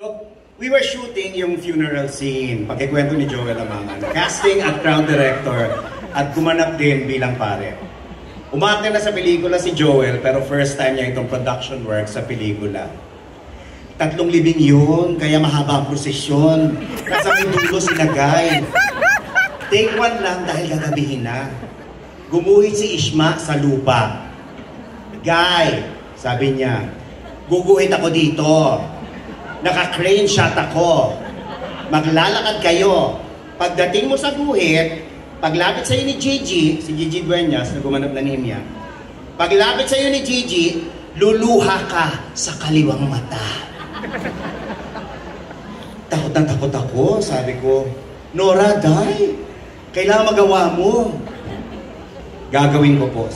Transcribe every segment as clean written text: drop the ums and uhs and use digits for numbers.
So, we were shooting yung funeral scene, pagkikwento ni Joel Amangan, casting at crowd director, at gumanap din bilang pare. Umarte na sa pelikula si Joel, pero first time niya itong production work sa pelikula. 3 libing yun, kaya mahaba ang prosesyon. Nasa may dulo sinagay. Take 1 lang dahil gagabihin na. Gumuhit si Ishma sa lupa. Guy, sabi niya, guguhit ako dito. Naka-crane shot ako. Maglalakad kayo. Pagdating mo sa guhit, paglapit sa'yo ni Gigi, si Gigi Dueñas na gumanap na Nehemia, paglapit sa'yo ni Gigi, luluha ka sa kaliwang mata. Takot na takot ako, sabi ko, Nora, Day, kailangan magawa mo. Gagawin ko po.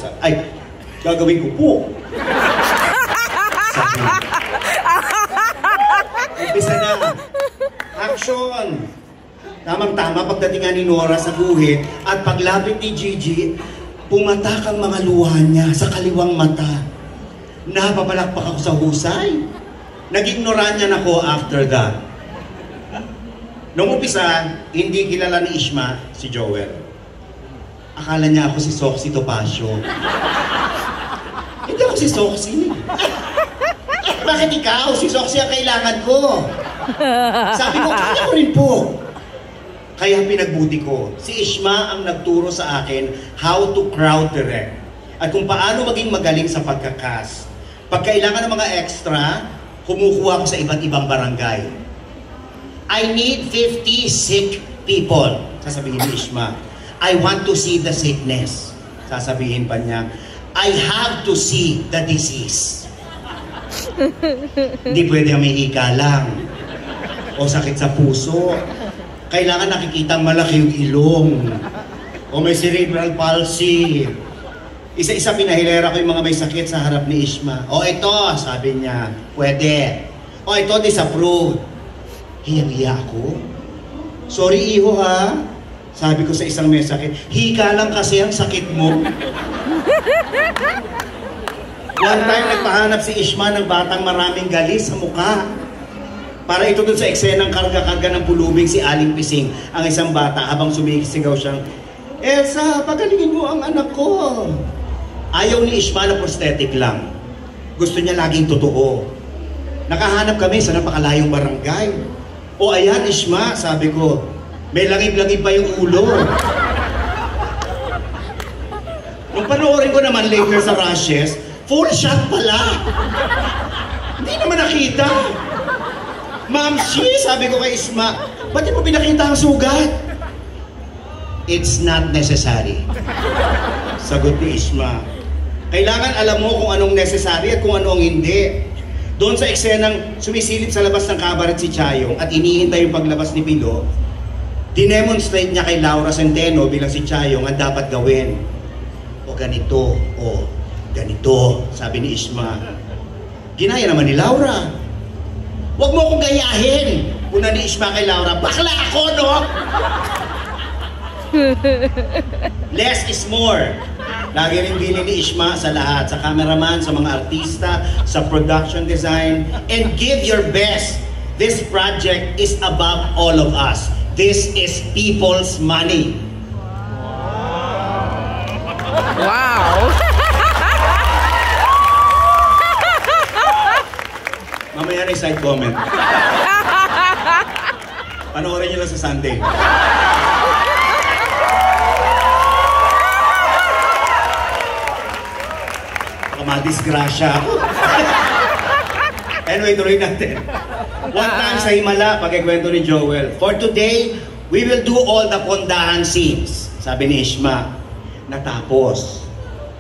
Gagawin ko po. Sabi niya. Umpisa na. Action! Tamang-tama pagdating nga ni Nora sa guhit at paglapit ni Gigi, pumatak ang mga luha niya sa kaliwang mata. Napapalakpak ako sa husay. Nag-ignoran niya ako after that. Nung umpisa, hindi kilala ni Ishma si Joel. Akala niya ako si Soxy Topacio. Hindi ako si Soxy. Bakit ikaw? Si Soxy ang kailangan ko. Sabi ko, kaya ko rin po. Kaya pinagbuti ko. Si Ishma ang nagturo sa akin how to crowd direct. At kung paano maging magaling sa pagkakas. Pag kailangan ng mga extra, kumukuha ko sa iba't ibang barangay. I need 50 sick people. Sasabihin ni Ishma. I want to see the sickness. Sasabihin pa niya, I have to see the disease. Hindi pwede may hika lang. O sakit sa puso. Kailangan nakikita malaki yung ilong. O may cerebral palsy. Isa-isa pinahilera ko yung mga may sakit sa harap ni Ishma. O ito, sabi niya, pwede. O ito, disapprove. Hiyang-hiya ako. Sorry, iho ha. Sabi ko sa isang may sakit, hika lang kasi ang sakit mo. One time, nagpahanap si Ishma ng batang maraming galis sa mukha. Para ito dun sa eksenang karga-karga ng pulubing si Aling Pising, ang isang bata habang sumisigaw siyang, Elsa, pagalingin mo ang anak ko. Ayaw ni Ishma na prosthetic lang. Gusto niya laging totoo. Nakahanap kami sa napakalayong barangay. O ayan, Ishma, sabi ko, may langib-langib pa yung ulo. Nung panoorin ko naman later sa rushes, full shot pala. Hindi naman nakita. Mamsi, sabi ko kay Ishma, ba't mo pinakita ang sugat? It's not necessary. Sagot ni Ishma. Kailangan alam mo kung anong necessary at kung anong hindi. Doon sa eksenang sumisilip sa labas ng kabaret si Chayong at inihintay yung paglabas ni Pilo, dinemonstrate niya kay Laura Centeno bilang si Chayong ang dapat gawin. O ganito, o ganito, sabi ni Ishma. Ginaya naman ni Laura. Huwag mo akong gayahin. Una ni Ishma kay Laura, bakla ako, no? Less is more. Lagi rin bilin ni Ishma sa lahat, sa cameraman, sa mga artista, sa production design, and give your best. This project is above all of us. This is people's money. Wow! Mamaya na yung side comment. Panoorin nyo lang sa Sunday. Baka madisgrasya ako. Anyway, tuloy natin. One time sa Himala, pagkikwento ni Joel, for today, we will do all the pondahan scenes. Sabi ni Ishma. Natapos.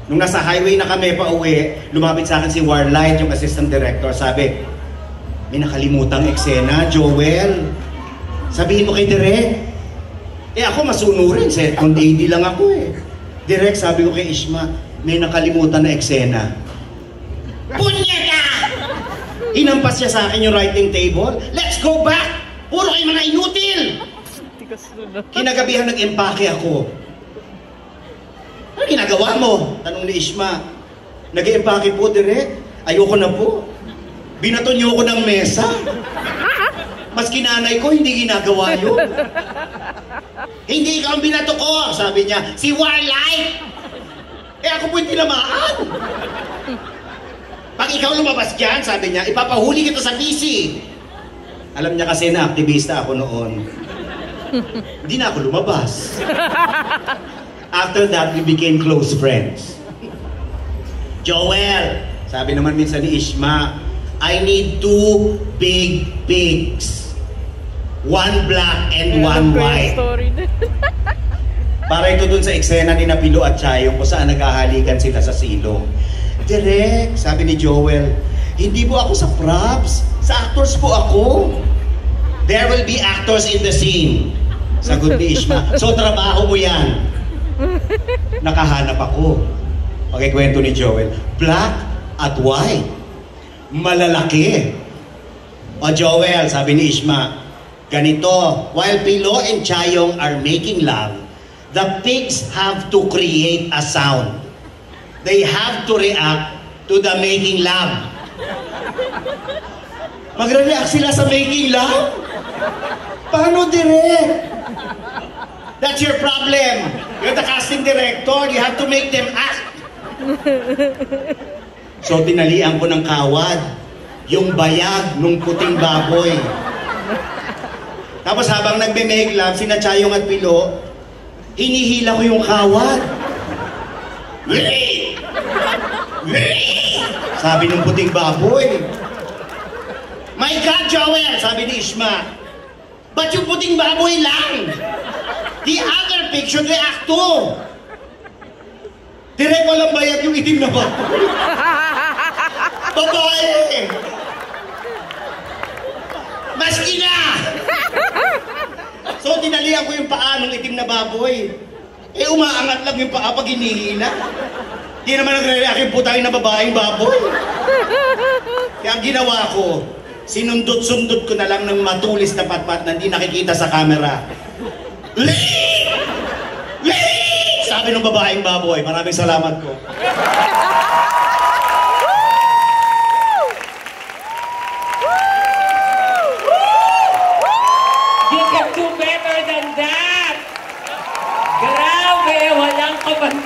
Nung nasa highway na kami pa uwi, lumapit sa akin si Warlight, yung assistant director. Sabi, may nakalimutang eksena, Joel. Sabihin mo kay Direk. Ako masunurin, second AD lang ako eh. Direk, sabi ko kay Ishma, may nakalimutan na eksena. Punyeta! Hinampas niya sa akin yung writing table. Let's go back! Puro kayo mga inutil! Kinagabihan nag-empake ako. Ano ginagawa mo? Tanong ni Ishma. Nag-empake po, Direk. Ayoko na po. Binato niyo ako ng mesa. Maski nanay ko, hindi ginagawa yun. Hindi ikaw ang binato ko, sabi niya. Si Wildlife! Eh ako po'y tinamaan. Pag ikaw lumabas dyan, sabi niya, ipapahuli kita sa PC. Alam niya kasi na aktivista ako noon. Hindi na ako lumabas. After that, we became close friends. Joel, sabi naman minsan ni Ishma, I need 2 big pigs. 1 black and 1 white. Para ito dun sa eksena ni Napilo at Chayong kung saan naghahalikan sila sa silong. Direk, sabi ni Joel, hindi po ako sa props. Sa actors po ako. There will be actors in the scene. Sagot ni Ishma. So trabaho mo yan. Nakahanap ako. Pagkikwento ni Joel, black at white. Malalaki. O Joel, sabi ni Ishma, ganito, while Pilo and Chayong are making love, the pigs have to create a sound. They have to react to the making love. Magre-react sila sa making love? Paano, direct? That's your problem. You're the casting director. You have to make them act. So, tinalian ko ng kawad yung bayag nung puting baboy. Tapos habang nagme-make love, sina Chayong at Pilo, hinihila ko yung kawad. Sabi ng puting baboy. My God, Joel! Sabi ni Ishma. But yung puting baboy lang. The other pig should react too. Direk walang bayag yung itim na baboy. Babae! Maski na! So, tinalihan ko yung paa ng itim na baboy. Eh, umaangat lang yung paa pag hinihila. Di naman nagre-react yung putang na babaeng baboy. Kaya ang ginawa ko, sinundot-sundot ko na lang ng matulis na patpat na hindi nakikita sa camera. Lee! Lee! Sabi ng babaeng baboy. Maraming salamat po. You can do better than that! Grabe! Walang kaman.